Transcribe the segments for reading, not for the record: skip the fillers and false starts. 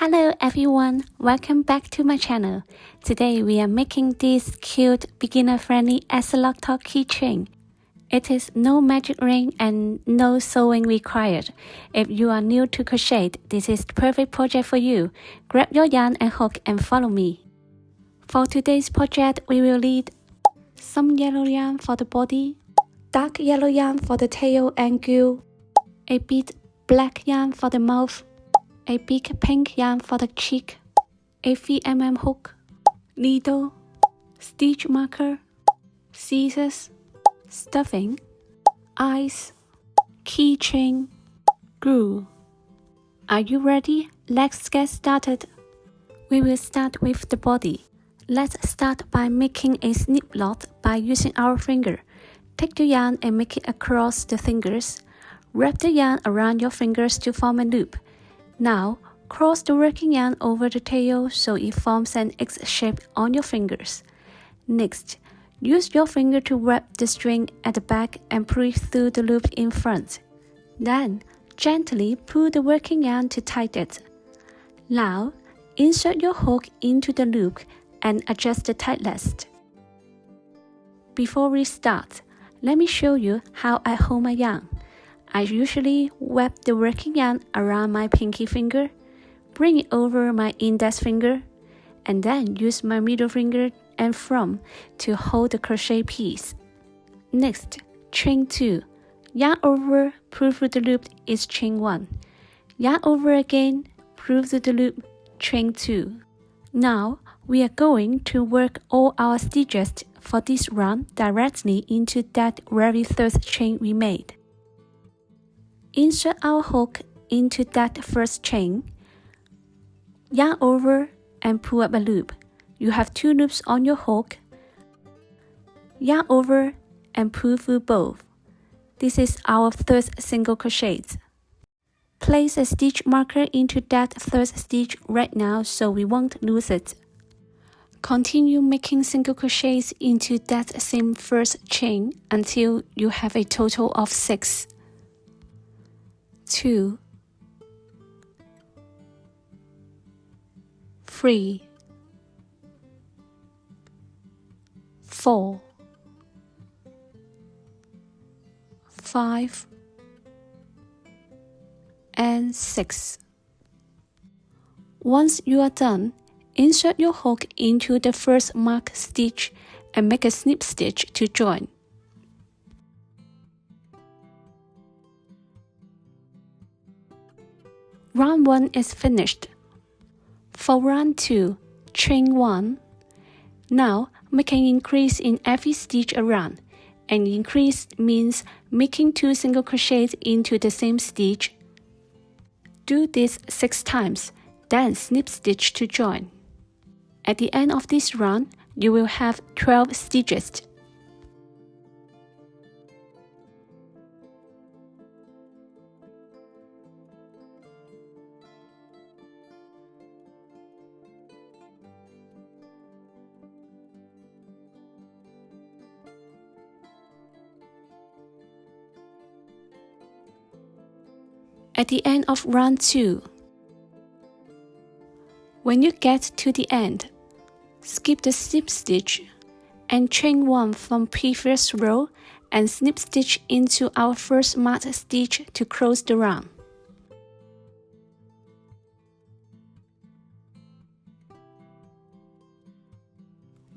Hello everyone, welcome back to my channel. Today we are making this cute beginner-friendly axolotl keychain. It is no magic ring and no sewing required. If you are new to crochet, this is the perfect project for you. Grab your yarn and hook and follow me. For today's project, we will need some yellow yarn for the body, dark yellow yarn for the tail and gill, a bit black yarn for the mouth, a big pink yarn for the cheek, a 3mm hook, needle, stitch marker, scissors, stuffing, eyes, keychain, glue. Are you ready? Let's get started. We will start with the body. Let's start by making a snip knot by using our finger. Take the yarn and make it across the fingers. Wrap the yarn around your fingers to form a loop. Now, cross the working yarn over the tail so it forms an X shape on your fingers. Next, use your finger to wrap the string at the back and pull it through the loop in front. Then, gently pull the working yarn to tighten it. Now, insert your hook into the loop and adjust the tightness. Before we start, let me show you how I hold my yarn. I usually wrap the working yarn around my pinky finger, bring it over my index finger, and then use my middle finger and thumb to hold the crochet piece. Next, chain 2. Yarn over, pull through the loop is chain 1. Yarn over again, pull through the loop, chain 2. Now, we are going to work all our stitches for this round directly into that very first chain we made. Insert our hook into that first chain, yarn over and pull up a loop. You have 2 loops on your hook. Yarn over and pull through both. This is our first single crochet. Place a stitch marker into that first stitch right now so we won't lose it. Continue making single crochets into that same first chain until you have a total of 6. 2, 3, 4, 5, and 6. Once you are done, insert your hook into the first marked stitch and make a snip stitch to join. Round 1 is finished. For round 2, chain 1. Now, make an increase in every stitch around. An increase means making 2 single crochets into the same stitch. Do this 6 times, then snip stitch to join. At the end of this round, you will have 12 stitches. At the end of round 2. When you get to the end, skip the snip stitch and chain 1 from previous row and snip stitch into our first marked stitch to close the round.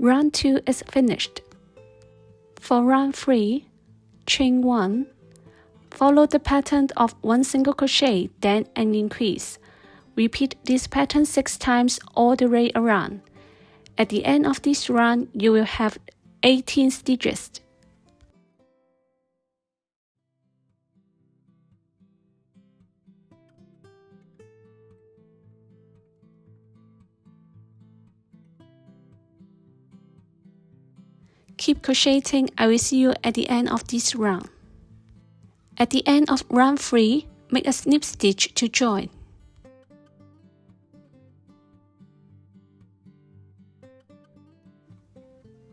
Round 2 is finished. For round 3, chain 1. Follow the pattern of 1 single crochet, then an increase. Repeat this pattern 6 times all the way around. At the end of this round, you will have 18 stitches. Keep crocheting. I will see you at the end of this round. At the end of round 3, make a snip stitch to join.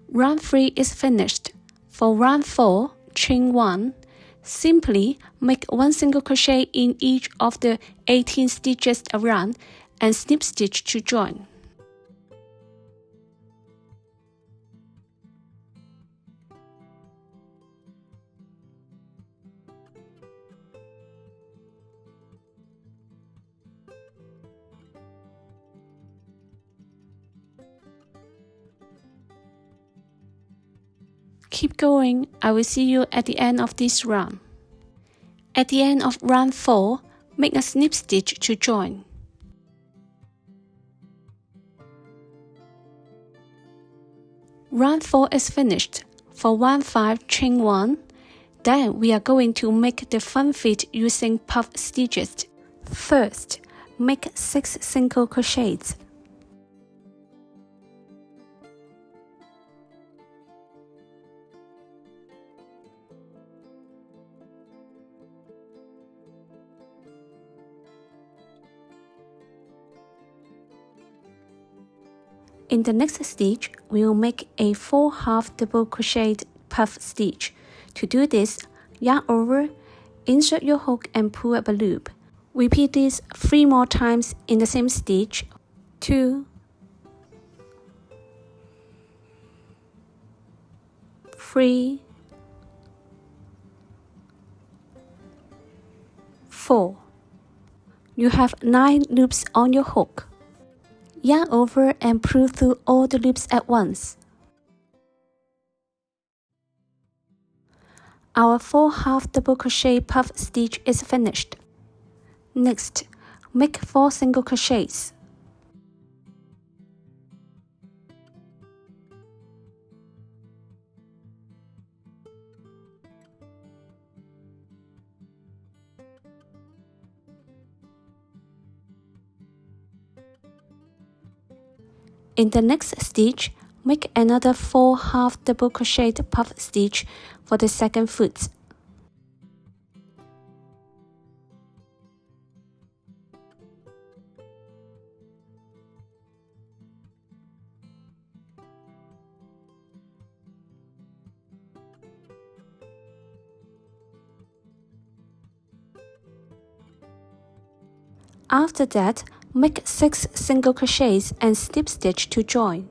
Round 3 is finished. For round 4, chain 1. Simply make 1 single crochet in each of the 18 stitches around and snip stitch to join. Keep going, I will see you at the end of this round. At the end of round 4, make a snip stitch to join. Round 4 is finished. For round 5, chain 1. Then we are going to make the front feet using puff stitches. First, make 6 single crochets. In the next stitch, we will make a 4 half double crocheted puff stitch. To do this, yarn over, insert your hook and pull up a loop. Repeat this 3 more times in the same stitch. 2, 3, 4. You have 9 loops on your hook. Yarn over and pull through all the loops at once. Our 4 half double crochet puff stitch is finished. Next, make 4 single crochets. In the next stitch, make another 4 half double crocheted puff stitch for the second foot. After that, make 6 single crochets and slip stitch to join.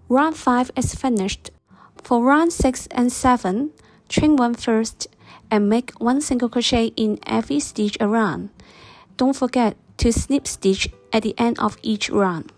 Round 5 is finished. For round 6 and 7, chain 1 first and make 1 single crochet in every stitch around. Don't forget to snip stitch at the end of each round.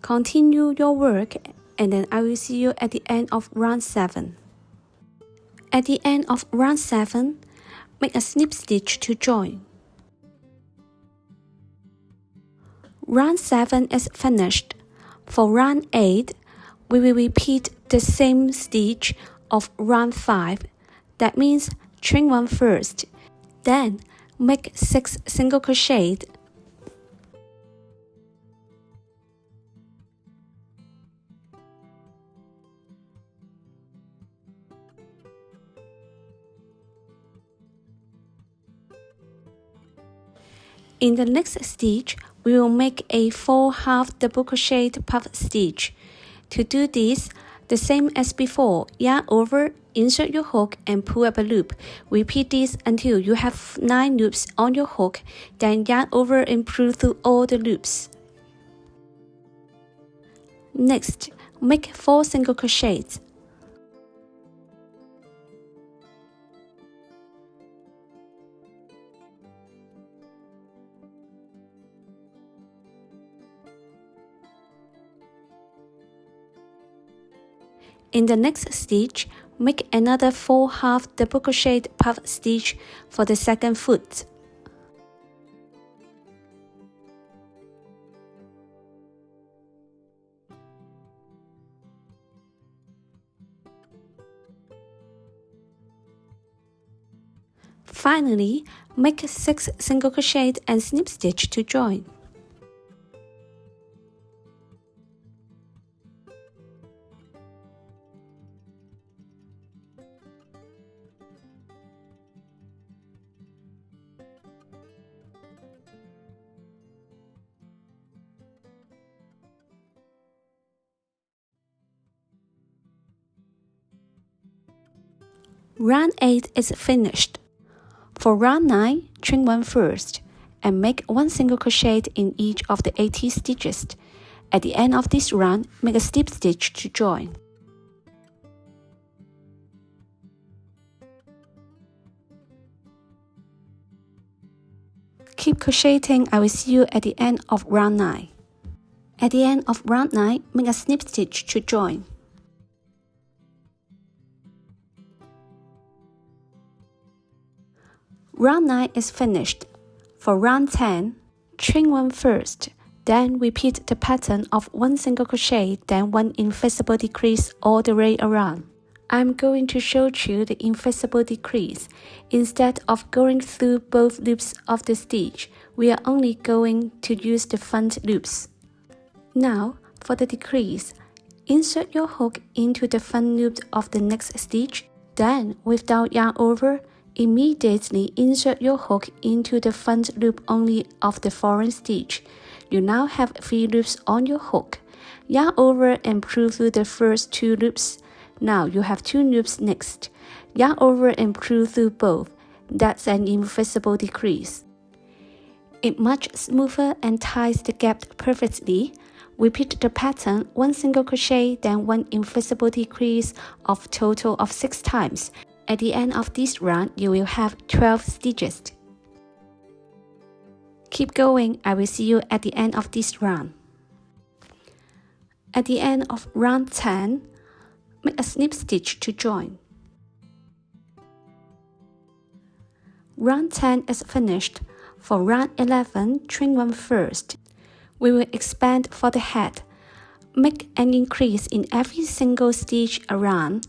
Continue your work and then I will see you at the end of round 7. At the end of round 7, make a snip stitch to join. Round 7 is finished. For round 8, we will repeat the same stitch of round 5. That means chain 1 first, then make 6 single crochets. In the next stitch, we will make a 4 half double crocheted puff stitch. To do this, the same as before, yarn over, insert your hook and pull up a loop. Repeat this until you have 9 loops on your hook, then yarn over and pull through all the loops. Next, make 4 single crochets. In the next stitch, make another 4 half double crochet puff stitch for the second foot. Finally, make 6 single crochet and snip stitch to join. Round 8 is finished. For round 9, chain 1 first, and make 1 single crochet in each of the 80 stitches. At the end of this round, make a slip stitch to join. Keep crocheting. I will see you at the end of round 9. At the end of round 9, make a snip stitch to join. Round 9 is finished. For round 10, chain 1 first, then repeat the pattern of 1 single crochet, then 1 invisible decrease all the way around. I'm going to show you the invisible decrease. Instead of going through both loops of the stitch, we are only going to use the front loops. Now, for the decrease, insert your hook into the front loop of the next stitch, then without yarn over, immediately insert your hook into the front loop only of the foreign stitch. You now have 3 loops on your hook. Yarn over and pull through the first 2 loops. Now you have 2 loops next. Yarn over and pull through both. That's an invisible decrease. It's much smoother and ties the gap perfectly. Repeat the pattern 1 single crochet, then 1 invisible decrease of total of 6 times. At the end of this round, you will have 12 stitches. Keep going. I will see you at the end of this round. At the end of round 10, make a snip stitch to join. Round 10 is finished. For round 11, chain 1 first. We will expand for the head. Make an increase in every single stitch around.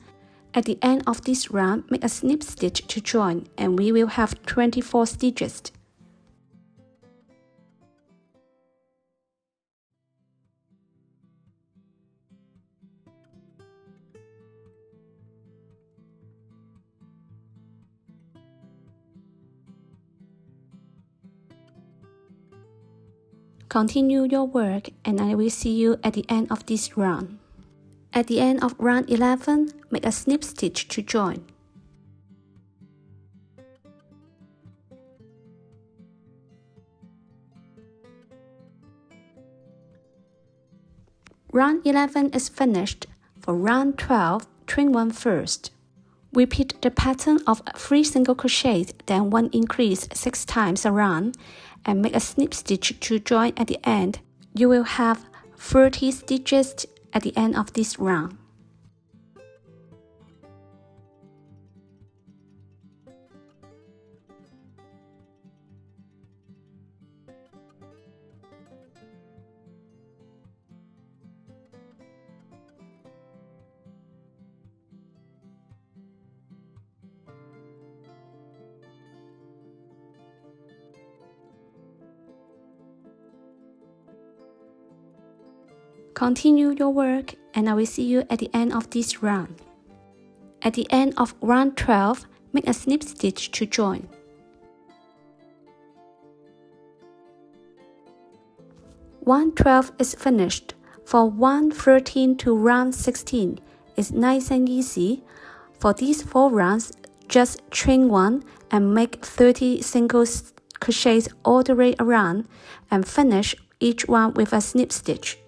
At the end of this round, make a snip stitch to join, and we will have 24 stitches. Continue your work, and I will see you at the end of this round. At the end of round 11, make a snip stitch to join. Round 11 is finished. For round 12, chain 1 first. Repeat the pattern of 3 single crochets, then 1 increase 6 times around, and make a snip stitch to join at the end. You will have 30 stitches at the end of this round. Continue your work, and I will see you at the end of this round. At the end of round 12, make a snip stitch to join. Round 12 is finished. For round 13 to round 16, it's nice and easy. For these 4 rounds, just chain 1 and make 30 single crochets all the way around, and finish each one with a snip stitch.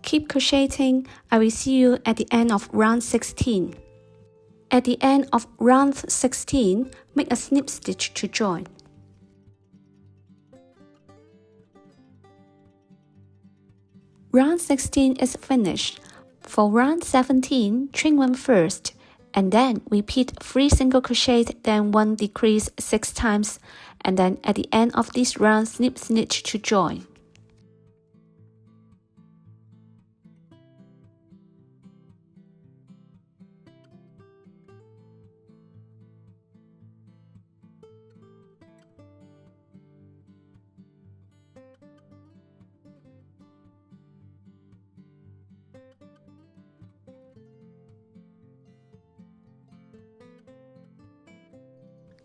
Keep crocheting. I will see you at the end of round 16. At the end of round 16, make a snip stitch to join. Round 16 is finished. For round 17, chain 1 first, and then repeat 3 single crochets, then 1 decrease 6 times, and then at the end of this round, snip stitch to join.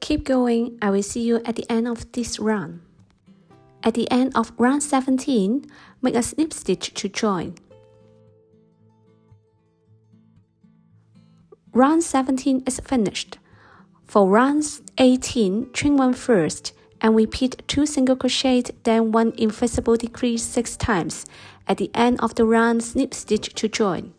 Keep going. I will see you at the end of this round. At the end of round 17, make a snip stitch to join. Round 17 is finished. For round 18, chain 1 first and repeat 2 single crochets, then 1 invisible decrease 6 times. At the end of the round, snip stitch to join.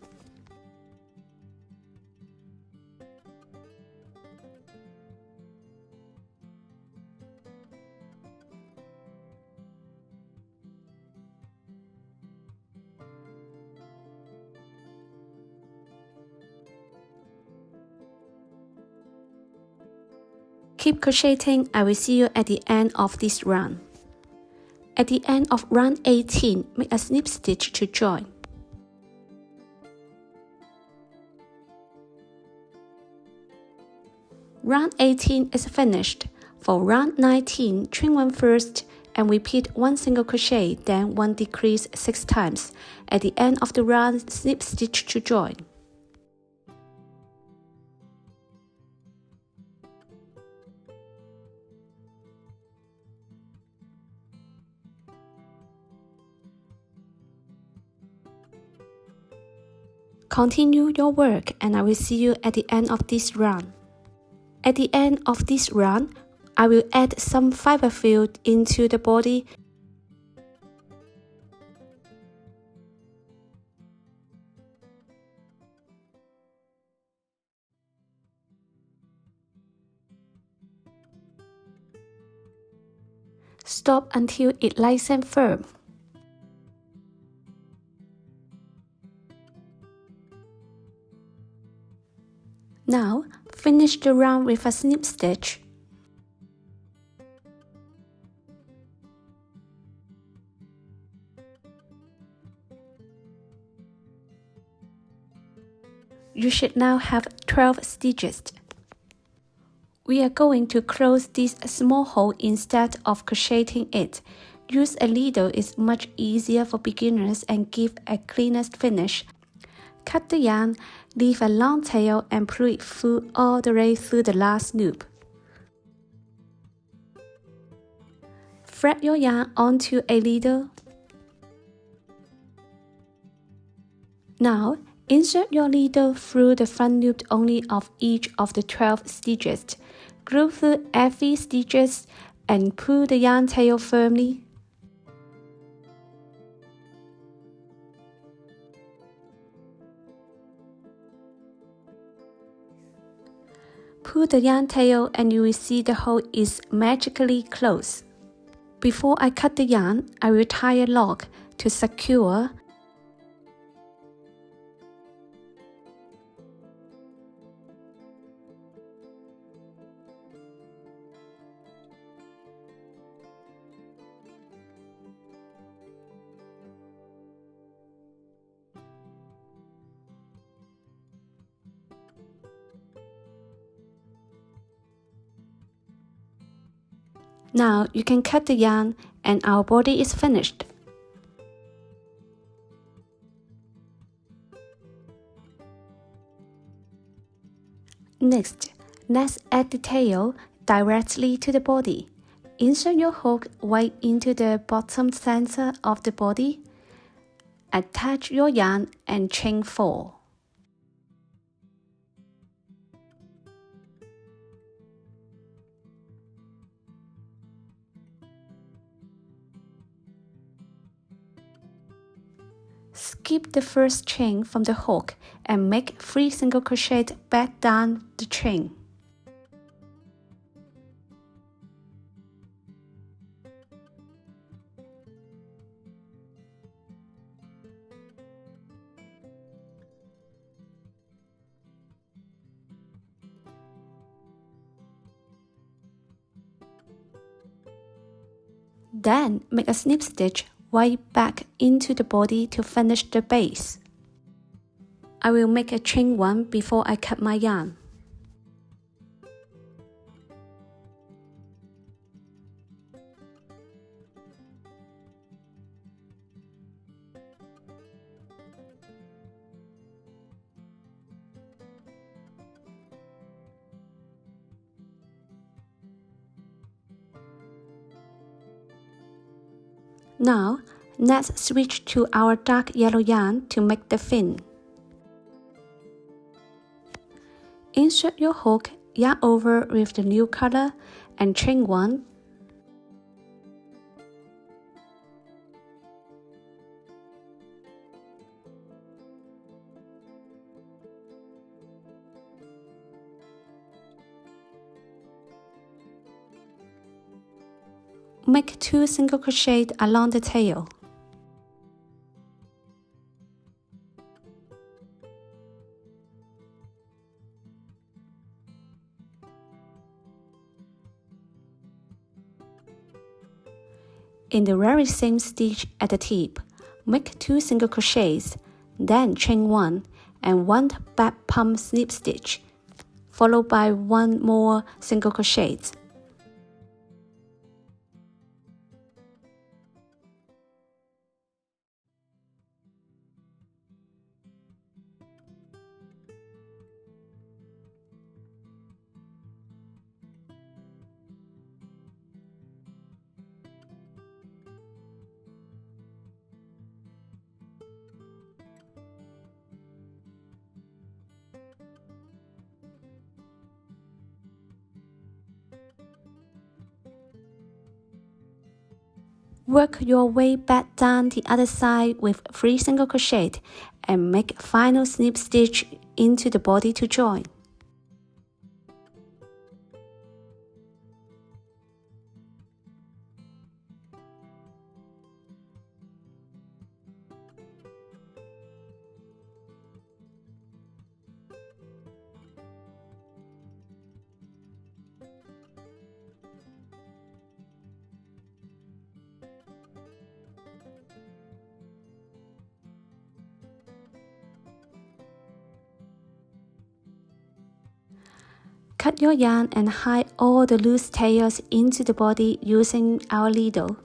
Keep crocheting. I will see you at the end of this round. At the end of round 18, make a snip stitch to join. Round 18 is finished. For round 19, chain 1 first and repeat 1 single crochet, then 1 decrease 6 times. At the end of the round, snip stitch to join. Continue your work and I will see you at the end of this round. At the end of this round, I will add some fiber field into the body. Stop until it lies and firm. Now, finish the round with a snip stitch. You should now have 12 stitches. We are going to close this small hole instead of crocheting it. Use a needle is much easier for beginners and give a cleaner finish. Cut the yarn, leave a long tail and pull it through all the way through the last loop. Thread your yarn onto a needle. Now, insert your needle through the front loop only of each of the 12 stitches. Glue through every stitches and pull the yarn tail firmly. Pull the yarn tail and you will see the hole is magically closed. Before I cut the yarn, I will tie a lock to secure. Now you can cut the yarn and our body is finished. Next, let's add the tail directly to the body. Insert your hook right into the bottom center of the body. Attach your yarn and chain 4. skip the first chain from the hook and make 3 single crochet back down the chain. Then make a snip stitch right back into the body to finish the base. I will make a chain 1 before I cut my yarn. Now, let's switch to our dark yellow yarn to make the fin. Insert your hook, yarn over with the new color, and chain 1. Make 2 single crochet along the tail. In the very same stitch at the tip, make 2 single crochets, then chain 1 and 1 back palm slip stitch, followed by 1 more single crochet. Work your way back down the other side with 3 single crochet and make final snip stitch into the body to join. Cut your yarn and hide all the loose tails into the body using our needle.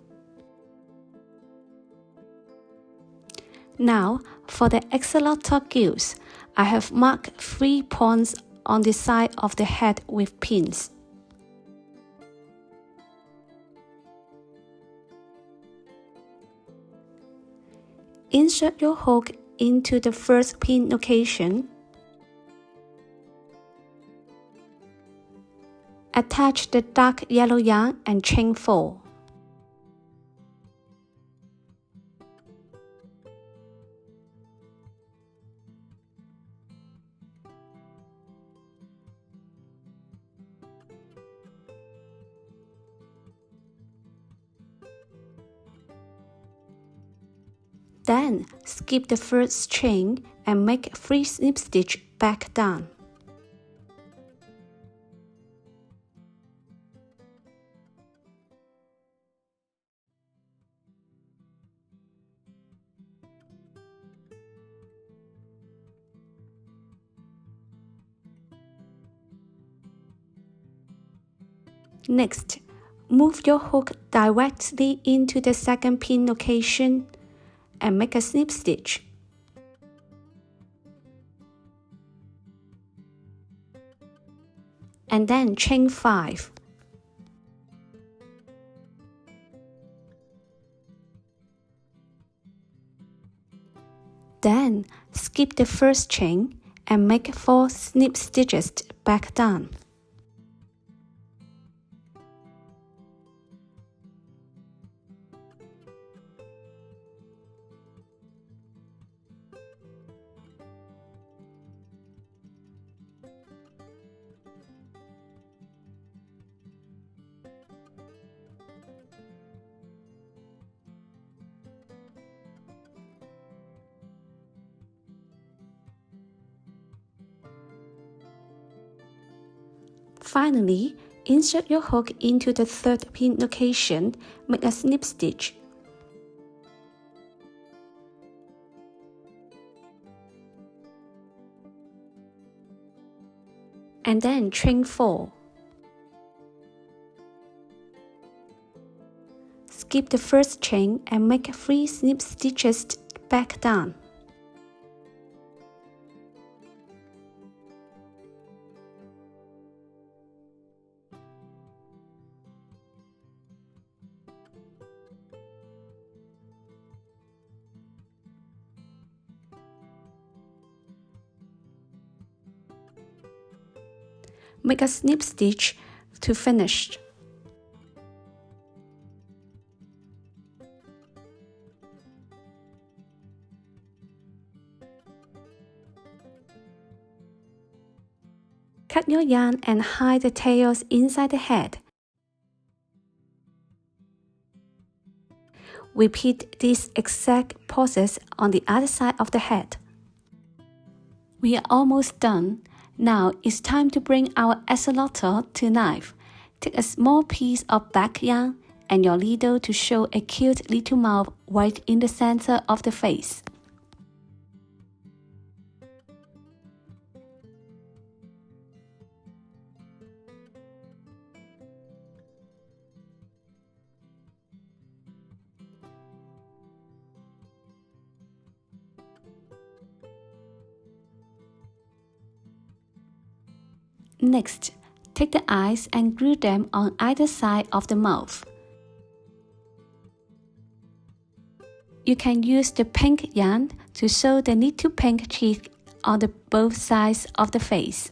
Now, for the axolotl gills, I have marked 3 points on the side of the head with pins. Insert your hook into the first pin location. Attach the dark yellow yarn and chain 4. Then skip the first chain and make 3 snip stitch back down. Next, move your hook directly into the second pin location and make a snip stitch. And then chain 5. Then skip the first chain and make 4 snip stitches back down. Finally, insert your hook into the third pin location, make a snip stitch. And then chain 4. Skip the first chain and make 3 snip stitches back down. Make a snip stitch to finish. Cut your yarn and hide the tails inside the head. Repeat this exact process on the other side of the head. We are almost done. Now it's time to bring our axolotl to life. Take a small piece of black yarn and your needle to show a cute little mouth right in the center of the face. Next, take the eyes and glue them on either side of the mouth. You can use the pink yarn to sew the little pink teeth on both sides of the face.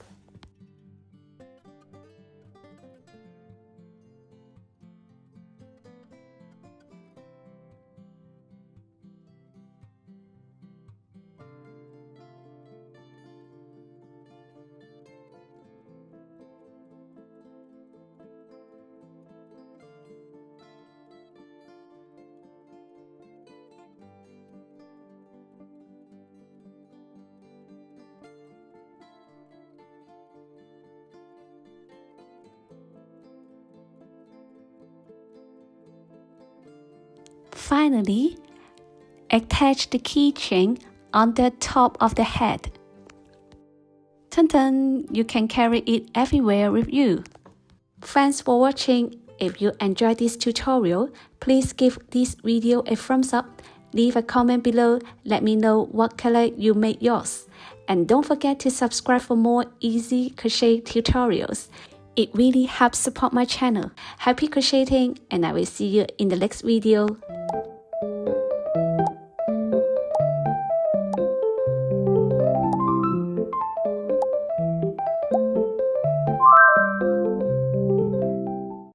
Finally, attach the keychain on the top of the head. Dun-dun, you can carry it everywhere with you. Thanks for watching. If you enjoyed this tutorial, please give this video a thumbs up, leave a comment below, let me know what color you made yours. And don't forget to subscribe for more easy crochet tutorials. It really helps support my channel. Happy crocheting, and I will see you in the next video.